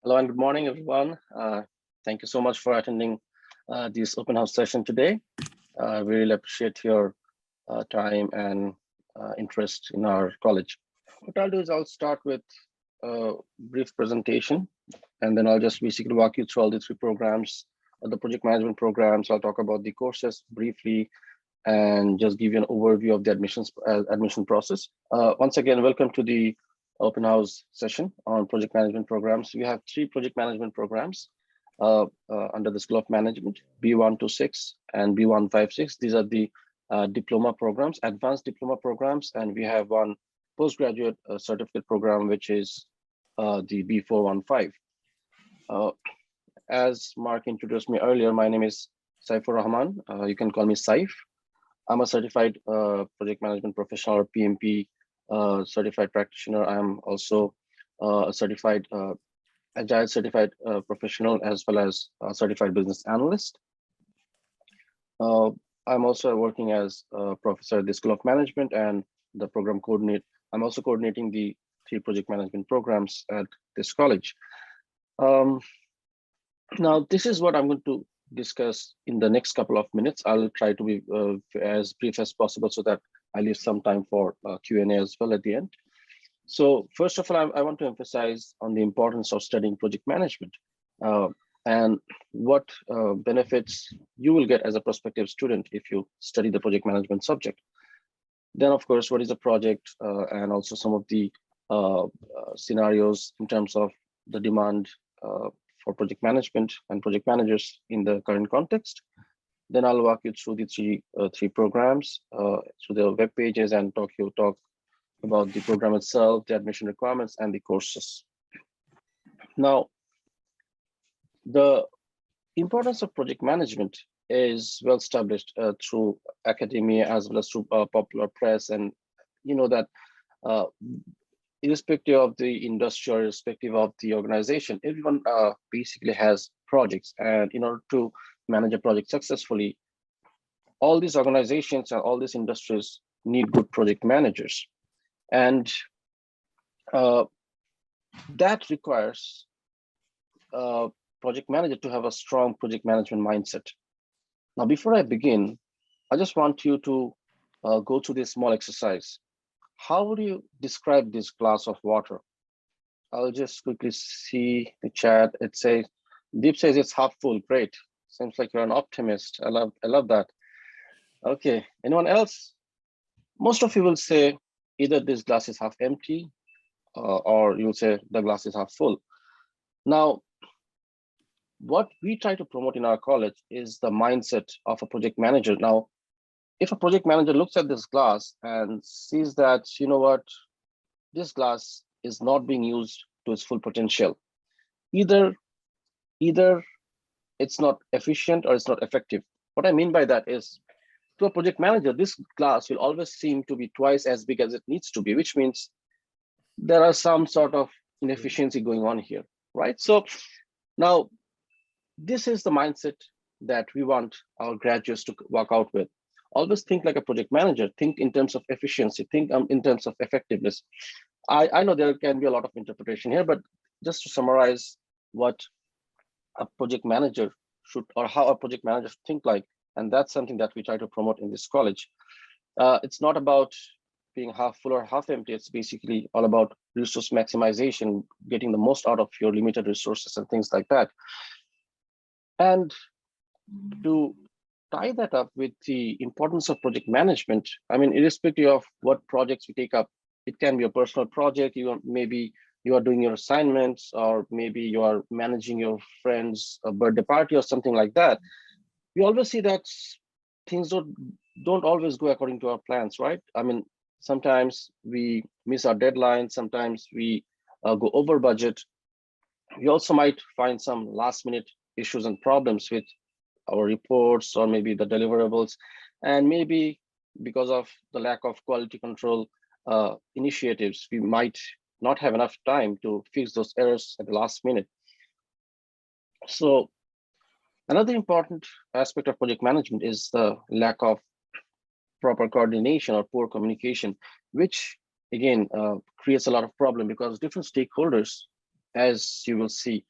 Hello and good morning, everyone. Thank you so much for attending this open house session today. We really appreciate your time and interest in our college. What I'll do is I'll start with a brief presentation, and then I'll just basically walk you through all the three programs, the project management programs. I'll talk about the courses briefly and just give you an overview of the admission process. Once again, welcome to the open house session on project management programs. We have three project management programs under the School of Management, B126 and B156. These are the diploma programs, advanced diploma programs, and we have one postgraduate certificate program, which is the B415. As Mark introduced me earlier, my name is Saifur Rahman. You can call me Saif. I'm a certified project management professional, or PMP certified practitioner. I'm also a certified agile certified professional, as well as a certified business analyst. I'm also working as a professor at the School of Management and the program coordinate. I'm also coordinating the three project management programs at this college. Now, this is what I'm going to discuss in the next couple of minutes. I'll try to be as brief as possible so that I leave some time for Q&A as well at the end. So first of all, I want to emphasize on the importance of studying project management and what benefits you will get as a prospective student if you study the project management subject. Then, of course, what is a project and also some of the scenarios in terms of the demand for project management and project managers in the current context. Then I'll walk you through the three programs, through the web pages, and talk about the program itself, the admission requirements, and the courses. Now, the importance of project management is well established through academia as well as through popular press, and you know that irrespective of the industry or irrespective of the organization, everyone basically has projects. And in order to manage a project successfully, all these organizations and all these industries need good project managers. And that requires a project manager to have a strong project management mindset. Now, before I begin, I just want you to go through this small exercise. How would you describe this glass of water? I'll just quickly see the chat. It says, Deep says it's half full. Great. Seems like you're an optimist. I love that. Okay, anyone else? Most of you will say either this glass is half empty or you'll say the glass is half full. Now, what we try to promote in our college is the mindset of a project manager. Now, if a project manager looks at this glass and sees that, you know what, this glass is not being used to its full potential, either it's not efficient or it's not effective. What I mean by that is, to a project manager, this glass will always seem to be twice as big as it needs to be, which means there are some sort of inefficiency going on here, right? So now, this is the mindset that we want our graduates to walk out with. Always think like a project manager, think in terms of efficiency, think in terms of effectiveness. I know there can be a lot of interpretation here, but just to summarize what a project manager should, or how a project manager should think like, and that's something that we try to promote in this college. It's not about being half full or half empty. It's basically all about resource maximization, getting the most out of your limited resources and things like that. And to tie that up with the importance of project management, I mean, irrespective of what projects we take up, it can be a personal project. Maybe you are doing your assignments, or maybe you are managing your friend's birthday party or something like that. We always see that things don't always go according to our plans, right? I mean, sometimes we miss our deadlines, sometimes we go over budget. We also might find some last minute issues and problems with our reports or maybe the deliverables. And maybe because of the lack of quality control initiatives, we might not have enough time to fix those errors at the last minute. So another important aspect of project management is the lack of proper coordination or poor communication, which again creates a lot of problem because different stakeholders as you will see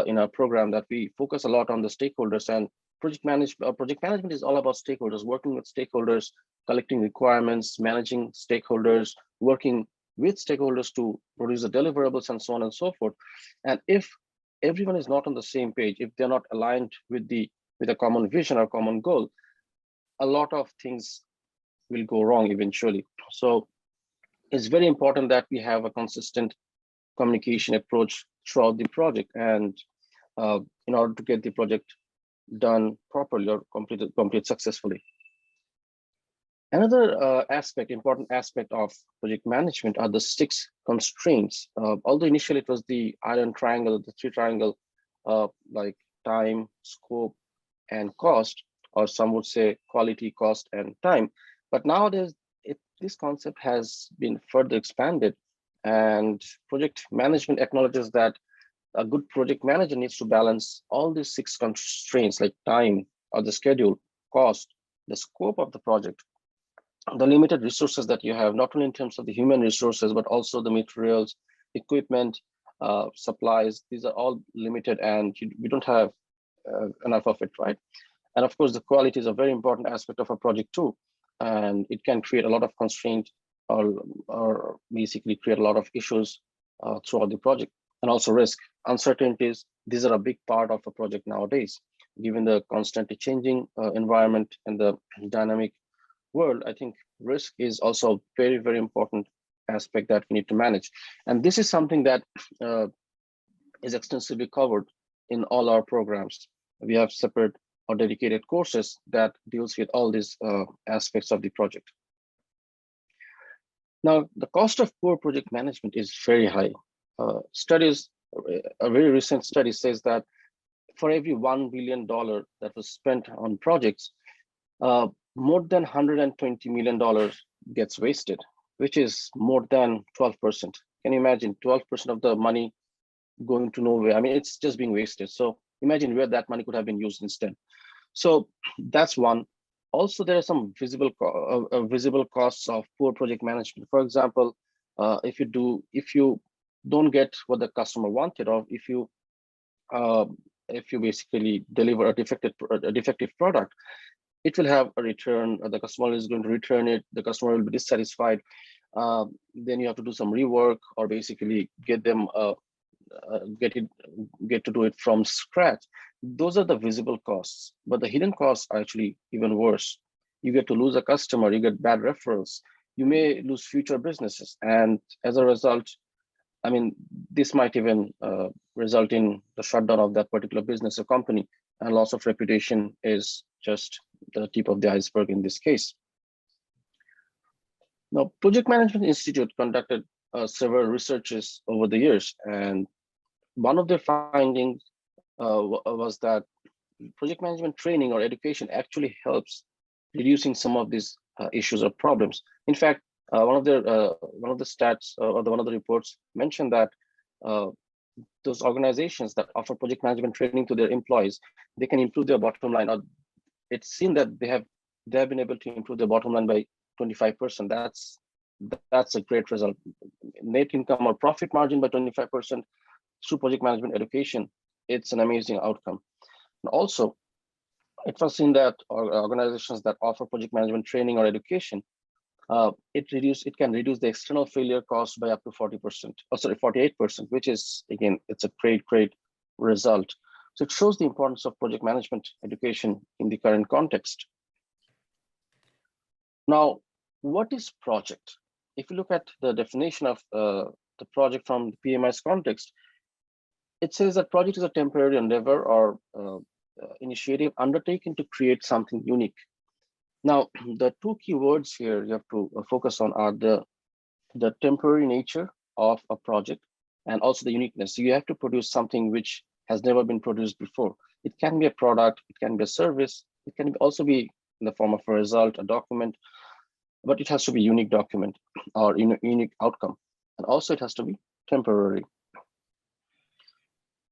in our program, that we focus a lot on the stakeholders, and project management is all about stakeholders, working with stakeholders, collecting requirements, managing stakeholders, working with stakeholders to produce the deliverables and so on and so forth. And if everyone is not on the same page, if they're not aligned with a common vision or common goal, a lot of things will go wrong eventually. So it's very important that we have a consistent communication approach throughout the project, and in order to get the project done properly or complete successfully. Another important aspect of project management are the 6 constraints. Although initially it was the iron triangle, the 3 triangle, like time, scope, and cost, or some would say quality, cost, and time. But nowadays, this concept has been further expanded, and project management acknowledges that a good project manager needs to balance all these 6 constraints, like time or the schedule, cost, the scope of the project, the limited resources that you have, not only in terms of the human resources, but also the materials, equipment, supplies. These are all limited, and we don't have enough of it, right? And of course, the quality is a very important aspect of a project too, and it can create a lot of constraint, or basically create a lot of issues throughout the project. And also risk, uncertainties. These are a big part of a project nowadays, given the constantly changing environment and the dynamic world. I think risk is also a very, very important aspect that we need to manage. And this is something that is extensively covered in all our programs. We have separate or dedicated courses that deals with all these aspects of the project. Now, the cost of poor project management is very high. A very recent study says that for every $1 billion that was spent on projects, more than $120 million gets wasted, which is more than 12%. Can you imagine 12% of the money going to nowhere? I mean, it's just being wasted. So imagine where that money could have been used instead. So that's one. Also, there are some visible costs of poor project management. For example, if you don't get what the customer wanted, or if you basically deliver a defective product, it will have a return. The customer is going to return it. The customer will be dissatisfied. Then you have to do some rework, or basically get them get to do it from scratch. Those are the visible costs, but the hidden costs are actually even worse. You get to lose a customer, you get bad referrals, you may lose future businesses, and as a result, I mean, this might even result in the shutdown of that particular business or company, and loss of reputation is just the tip of the iceberg in this case. Now, Project Management Institute conducted several researches over the years, and one of their findings was that project management training or education actually helps reducing some of these issues or problems. In fact, one of the stats or one of the reports mentioned that those organizations that offer project management training to their employees, they can improve their bottom line. Or it's seen that they have been able to improve their bottom line by 25%. That's a great result. Net income or profit margin by 25% through project management education. It's an amazing outcome. And also, it was seen that organizations that offer project management training or education, it can reduce the external failure cost by up to 40%, or sorry, 48%, which is, again, it's a great result. So it shows the importance of project management education in the current context. Now, what is project? If you look at the definition of the project from the PMI's context, it says that project is a temporary endeavor or initiative undertaken to create something unique. Now, the 2 key words here you have to focus on are the temporary nature of a project and also the uniqueness. So you have to produce something which has never been produced before. It can be a product, it can be a service, it can also be in the form of a result, a document, but it has to be a unique document or unique outcome. And also it has to be temporary.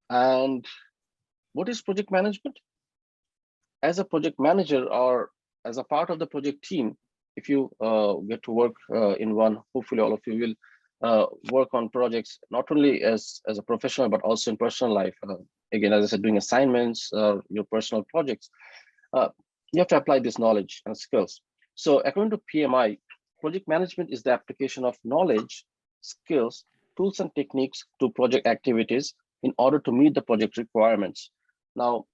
And what is project management? As a project manager or as a part of the project team, if you get to work in one, hopefully all of you will, work on projects, not only as a professional, but also in personal life. Again, as I said, doing assignments, your personal projects, uh, you have to apply this knowledge and skills. So according to PMI, project management is the application of knowledge, skills, tools, and techniques to project activities in order to meet the project requirements. Now,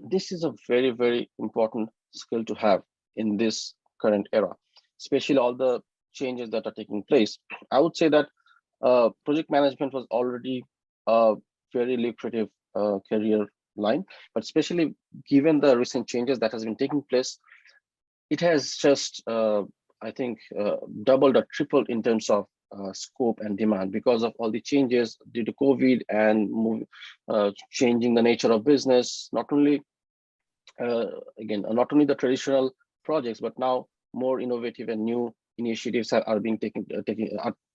this is a very, very important skill to have in this current era, especially all the changes that are taking place. I would say that project management was already a very lucrative career line, but especially given the recent changes that has been taking place, it has just, I think, doubled or tripled in terms of scope and demand because of all the changes due to COVID and changing the nature of business. Not only, not only the traditional projects, but now more innovative and new initiatives are being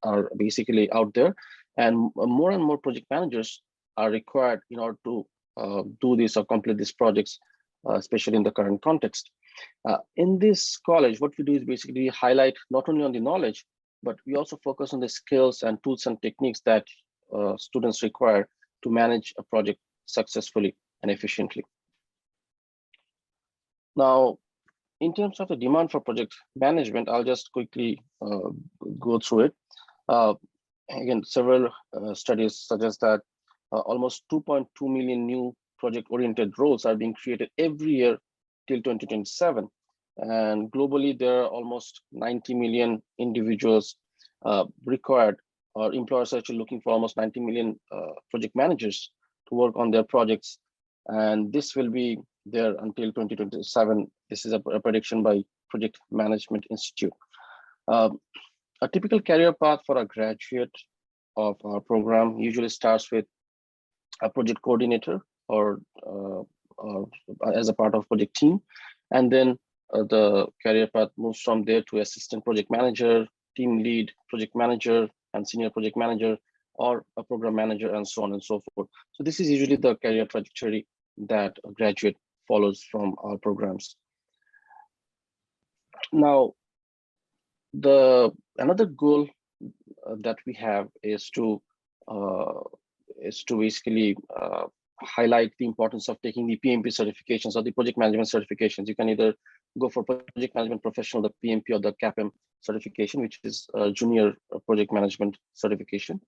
are basically out there, and more project managers are required in order to do this or complete these projects, especially in the current context. In this college, what we do is basically highlight not only on the knowledge, but we also focus on the skills and tools and techniques that students require to manage a project successfully and efficiently. Now, in terms of the demand for project management, I'll just quickly go through it. Again, several studies suggest that almost 2.2 million new project-oriented roles are being created every year till 2027. And globally, there are almost 90 million individuals required, or employers are actually looking for almost 90 million project managers to work on their projects. And this will be there until 2027. This is a prediction by Project Management Institute. A typical career path for a graduate of our program usually starts with a project coordinator or as a part of project team. And then the career path moves from there to assistant project manager, team lead, project manager, and senior project manager, or a program manager, and so on and so forth. So this is usually the career trajectory that a graduate follows from our programs. Now, another goal that we have is to basically highlight the importance of taking the PMP certifications or the project management certifications. You can either go for project management professional, the PMP, or the CAPM certification, which is a junior project management certification.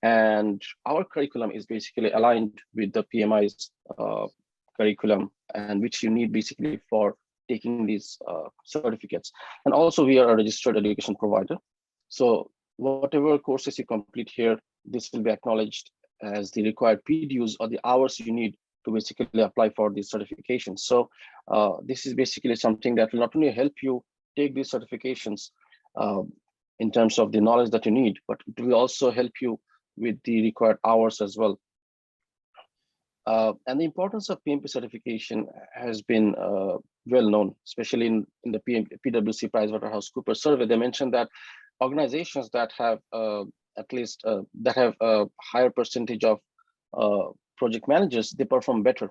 And our curriculum is basically aligned with the PMI's curriculum, and which you need basically for taking these certificates. And also, we are a registered education provider. So whatever courses you complete here, this will be acknowledged as the required PDUs or the hours you need to basically apply for these certifications. So this is basically something that will not only help you take these certifications in terms of the knowledge that you need, but it will also help you with the required hours as well. And the importance of PMP certification has been well known, especially in the PwC PricewaterhouseCoopers survey. They mentioned that organizations that have that have a higher percentage of project managers, they perform better.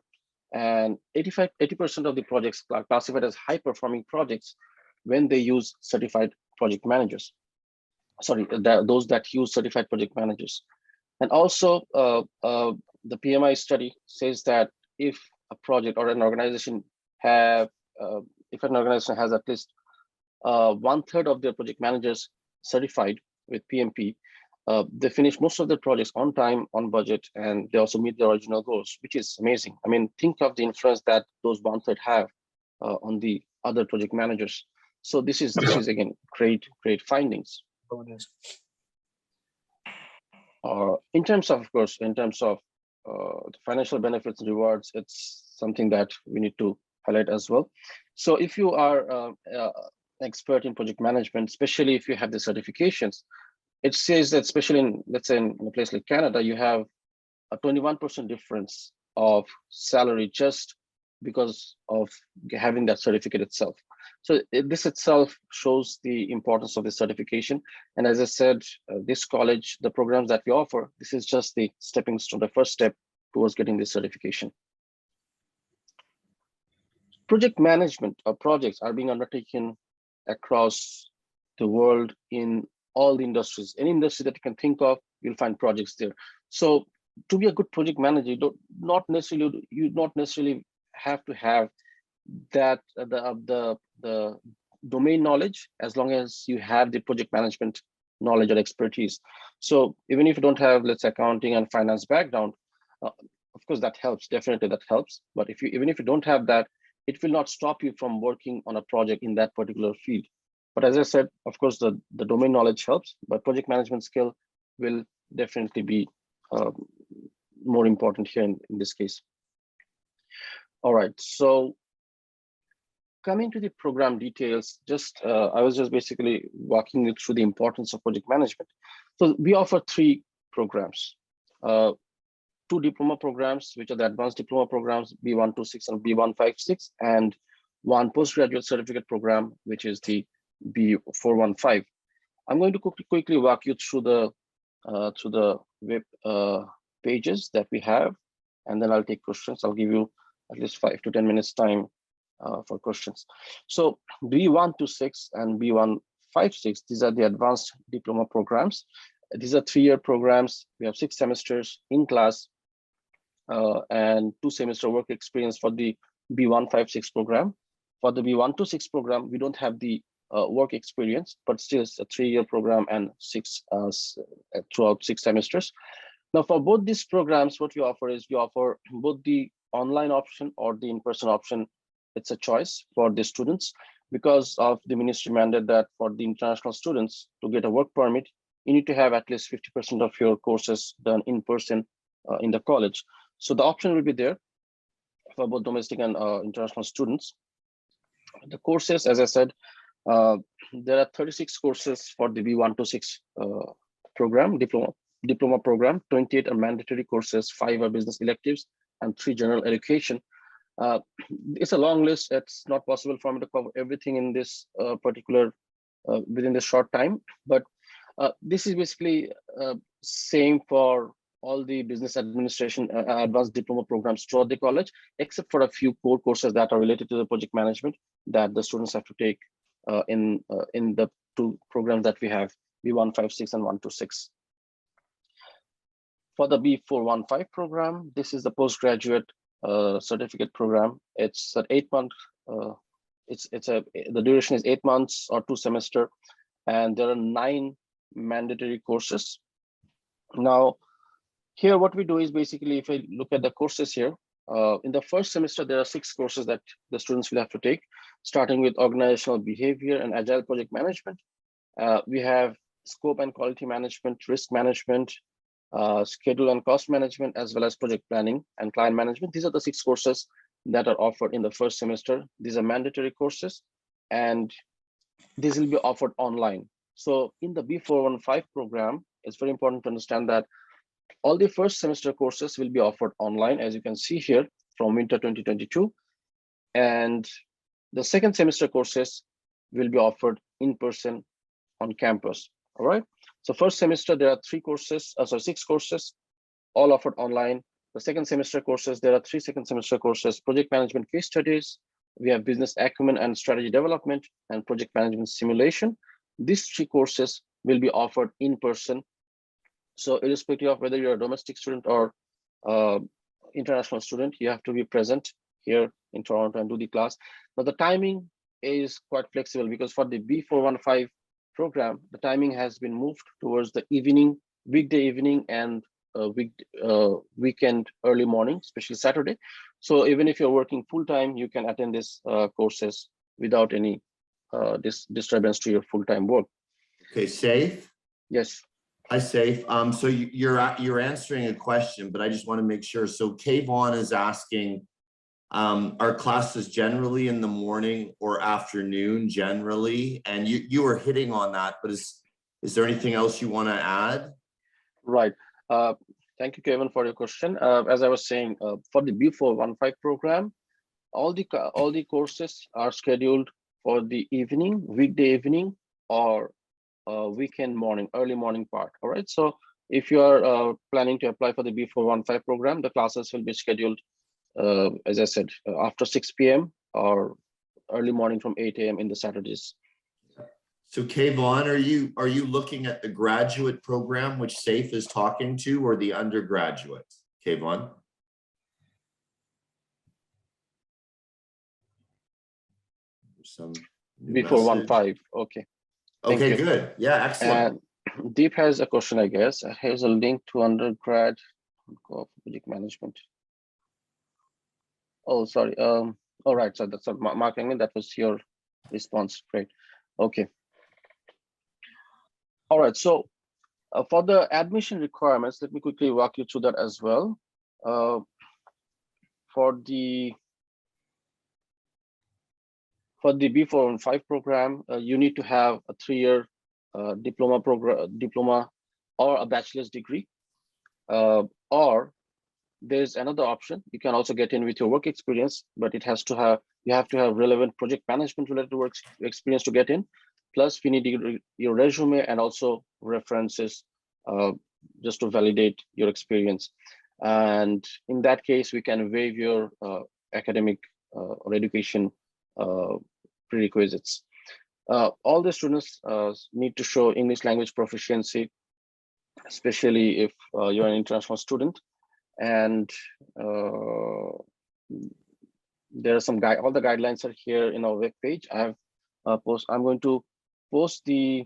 And 80% of the projects are classified as high performing projects when they use certified project managers. Sorry, those that use certified project managers. And also, the PMI study says that if a project or an organization if an organization has at least 1/3 of their project managers certified with PMP, they finish most of their projects on time, on budget, and they also meet their original goals, which is amazing. I mean, think of the influence that those 1/3 have on the other project managers. So this is again great findings. In terms of course, in terms of the financial benefits and rewards, it's something that we need to highlight as well. So if you are expert in project management, especially if you have the certifications, it says that especially in, let's say in a place like Canada, you have a 21% difference of salary just because of having that certificate itself. So this itself shows the importance of the certification. And as I said, this college, the programs that we offer, this is just the stepping stone, the first step towards getting this certification. Project management projects are being undertaken across the world in all the industries. Any industry that you can think of, you'll find projects there. So to be a good project manager, you not necessarily have to have that the domain knowledge, as long as you have the project management knowledge or expertise. So even if you don't have, let's say, accounting and finance background, of course that helps, definitely that helps. But even if you don't have that, it will not stop you from working on a project in that particular field. But as I said, of course, the domain knowledge helps, but project management skill will definitely be more important here in this case. All right, so coming to the program details, I was just basically walking you through the importance of project management. So we offer 3 programs, 2 diploma programs, which are the advanced diploma programs, B126 and B156, and 1 postgraduate certificate program, which is the B415. I'm going to quickly walk you through the web pages that we have, and then I'll take questions. I'll give you at least 5 to 10 minutes time for questions. So B126 and B156, these are the advanced diploma programs. These are 3-year programs. We have 6 semesters in class and 2 semester work experience for the B156 program. For the B126 program, we don't have the work experience, but still it's a 3-year program and throughout 6 semesters. Now, for both these programs, what we offer is we offer both the online option or the in-person option. It's a choice for the students because of the ministry mandate that for the international students to get a work permit, you need to have at least 50% of your courses done in person in the college. So the option will be there for both domestic and international students. The courses, as I said, there are 36 courses for the B126 program, diploma program. 28 are mandatory courses, 5 are business electives, and 3 general education. It's a long list. It's not possible for me to cover everything in this particular within this short time, but this is basically same for all the business administration advanced diploma programs throughout the college, except for a few core courses that are related to the project management that the students have to take in the 2 programs that we have, B156 and 126. For the B415 program, this is the postgraduate certificate program. It's an 8-month. The duration is 8 months or 2 semester, and there are 9 mandatory courses. Now, here what we do is basically, if I look at the courses here, in the first semester there are 6 courses that the students will have to take, starting with organizational behavior and agile project management. We have scope and quality management, risk management, schedule and cost management, as well as project planning and client management. These are the 6 courses that are offered in the first semester. These are mandatory courses, and these will be offered online. So in the B415 program, it's very important to understand that all the first semester courses will be offered online, as you can see here, from winter 2022. And the second semester courses will be offered in person on campus. All right. So first semester, there are 6 courses, all offered online. The second semester courses, there are 3 second semester courses: project management case studies, we have business acumen and strategy development, and project management simulation. These 3 courses will be offered in person. So irrespective of whether you're a domestic student or international student, you have to be present here in Toronto and do the class. Now the timing is quite flexible, because for the B415 program, the timing has been moved towards the evening, weekday evening, and weekend early morning, especially Saturday. So even if you're working full-time, you can attend these courses without any disturbance to your full-time work. Okay, Saif? Yes. Hi, Saif. So you're answering a question, but I just want to make sure. So Kayvon is asking, are classes generally in the morning or afternoon generally? And you were hitting on that, but is there anything else you want to add? Right. Thank you, Kevin, for your question. As I was saying, for the B415 program, all the courses are scheduled for the evening, weekday evening, or weekend morning, early morning part. All right. So if you are planning to apply for the B415 program, the classes will be scheduled, as I said, after 6 p.m. or early morning from 8 a.m. in the Saturdays. So Kayvon, are you looking at the graduate program which SAFE is talking to, or the undergraduate? Kayvon? Some before message. 1.5. Okay. Thank Okay, you. good. Yeah, excellent. And Deep has a question, I guess. Here's a link to undergrad project management. Oh, sorry. All right. So that's Mark Langman. That was your response. Great. Okay. All right. So for the admission requirements, let me quickly walk you through that as well. For the B415 program, you need to have a 3-year diploma or a bachelor's degree, or there's another option. You can also get in with your work experience, but you have to have relevant project management related work experience to get in. Plus, we need your resume and also references just to validate your experience. And in that case, we can waive your academic or education prerequisites. All the students need to show English language proficiency, especially if you're an international student. And there are all the guidelines are here in our web page. I'm going to post the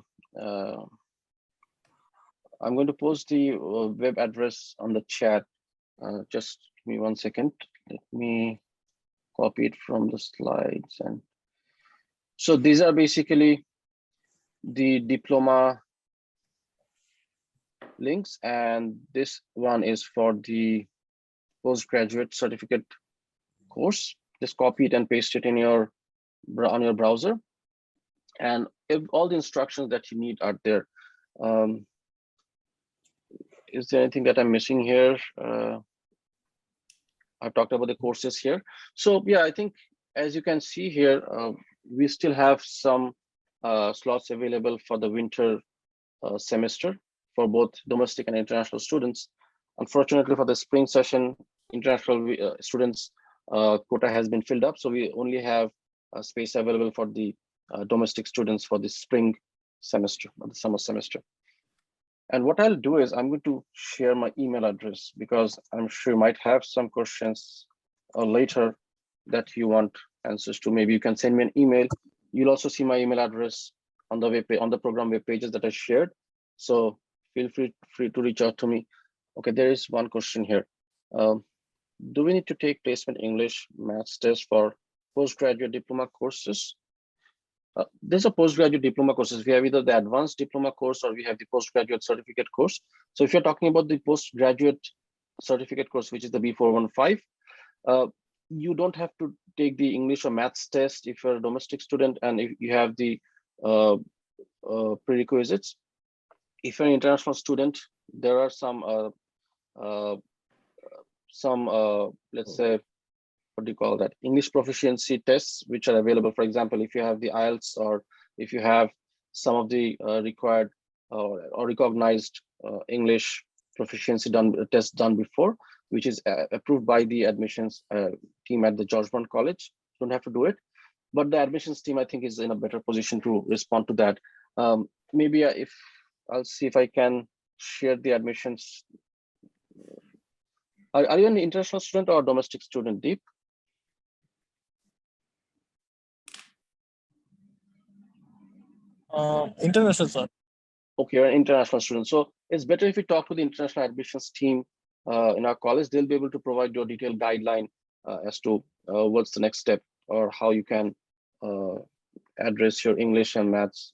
web address on the chat. Just give me 1 second. Let me copy it from the slides. And so these are basically the diploma links, and this one is for the postgraduate certificate course. Just copy it and paste it on your browser, and if all the instructions that you need are there. Is there anything that I'm missing here? I've talked about the courses here. So yeah, I think as you can see here, we still have some slots available for the winter semester for both domestic and international students. Unfortunately, for the spring session, international students quota has been filled up, so we only have space available for the domestic students for the spring semester or the summer semester. And what I'll do is I'm going to share my email address, because I'm sure you might have some questions later that you want answers to. Maybe you can send me an email. You'll also see my email address on the on the program web pages that I shared. So feel free to reach out to me. Okay, there is one question here. Do we need to take placement English maths test for postgraduate diploma courses? There's a postgraduate diploma courses. We have either the advanced diploma course or we have the postgraduate certificate course. So if you're talking about the postgraduate certificate course, which is the B415, you don't have to take the English or maths test if you're a domestic student and if you have the prerequisites. If you're an international student, there are some let's say, what do you call that, English proficiency tests which are available. For example, if you have the IELTS, or if you have some of the required or recognized English proficiency tests done before, which is approved by the admissions team at the George Brown College, you don't have to do it. But the admissions team, I think, is in a better position to respond to that. Maybe if I'll see if I can share the admissions. Are you an international student or a domestic student, Deep? International, sir. Okay, you're an international student. So it's better if you talk to the international admissions team in our college. They'll be able to provide you a detailed guideline as to what's the next step or how you can address your English and maths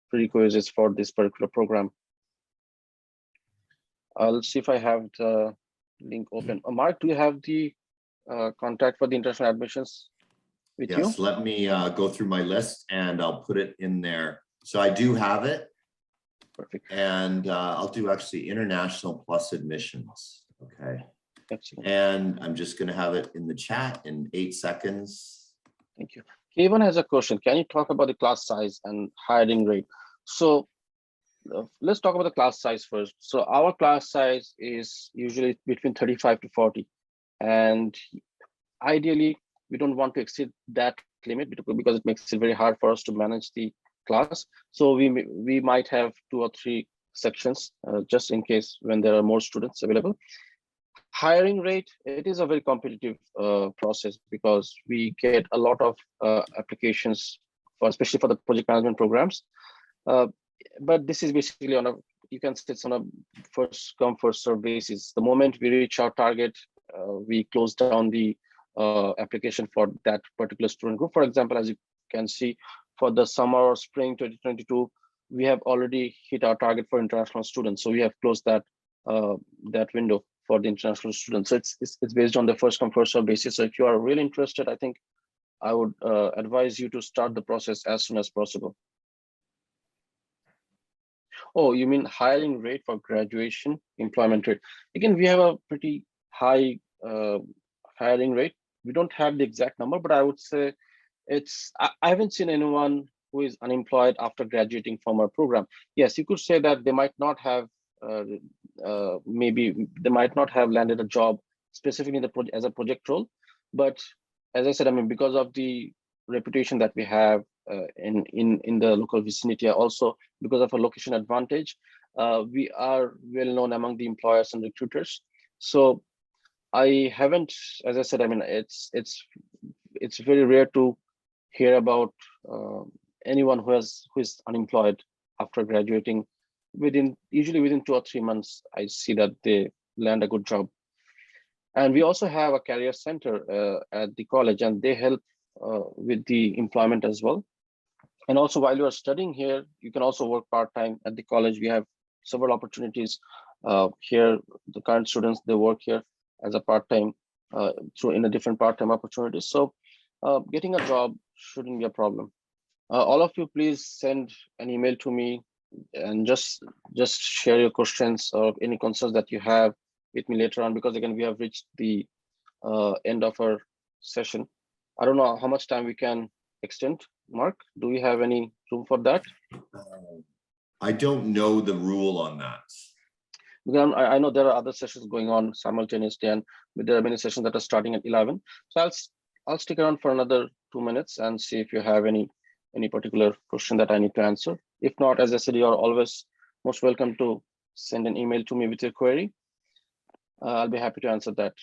prerequisites for this particular program. I'll see if I have the link open. Mark, do you have the contact for the international admissions with you? Yes, let me go through my list and I'll put it in there. So I do have it. Perfect. And I'll do actually international plus admissions. Okay. Excellent. And I'm just going to have it in the chat in 8 seconds. Thank you. Kevin has a question. Can you talk about the class size and hiring rate? So let's talk about the class size first. So our class size is usually between 35 to 40. And ideally, we don't want to exceed that limit because it makes it very hard for us to manage the class. So we might have 2 or 3 sections just in case when there are more students available. Hiring rate, it is a very competitive process because we get a lot of applications for, especially for the project management programs. But this is basically on a, you can say it's on a first come first serve basis. The moment we reach our target, we close down the application for that particular student group. For example, as you can see, for the summer or spring 2022, we have already hit our target for international students. So we have closed that that window for the international students. So it's based on the first come first serve basis. So if you are really interested, I think I would advise you to start the process as soon as possible. Oh, you mean hiring rate for graduation, employment rate? Again, we have a pretty high hiring rate. We don't have the exact number, but I would say I haven't seen anyone who is unemployed after graduating from our program. Yes, you could say that they might not have, maybe they might not have landed a job specifically in the as a project role, but as I said, I mean, because of the reputation that we have in the local vicinity, also because of a location advantage, we are well known among the employers and recruiters. So I haven't, as I said, I mean, it's very rare to hear about anyone who is unemployed after graduating. Usually within 2 or 3 months, I see that they land a good job. And we also have a career center at the college, and they help with the employment as well. And also, while you are studying here, you can also work part-time at the college. We have several opportunities here. The current students, they work here as a part-time through in a different part-time opportunities. So getting a job shouldn't be a problem. All of you, please send an email to me and just share your questions or any concerns that you have with me later on, because again, we have reached the end of our session. I don't know how much time we can extend. Mark, do we have any room for that? I don't know the rule on that. Because I know there are other sessions going on simultaneously, and there are many sessions that are starting at 11. So I'll stick around for another 2 minutes and see if you have any particular question that I need to answer. If not, as I said, you are always most welcome to send an email to me with your query. I'll be happy to answer that.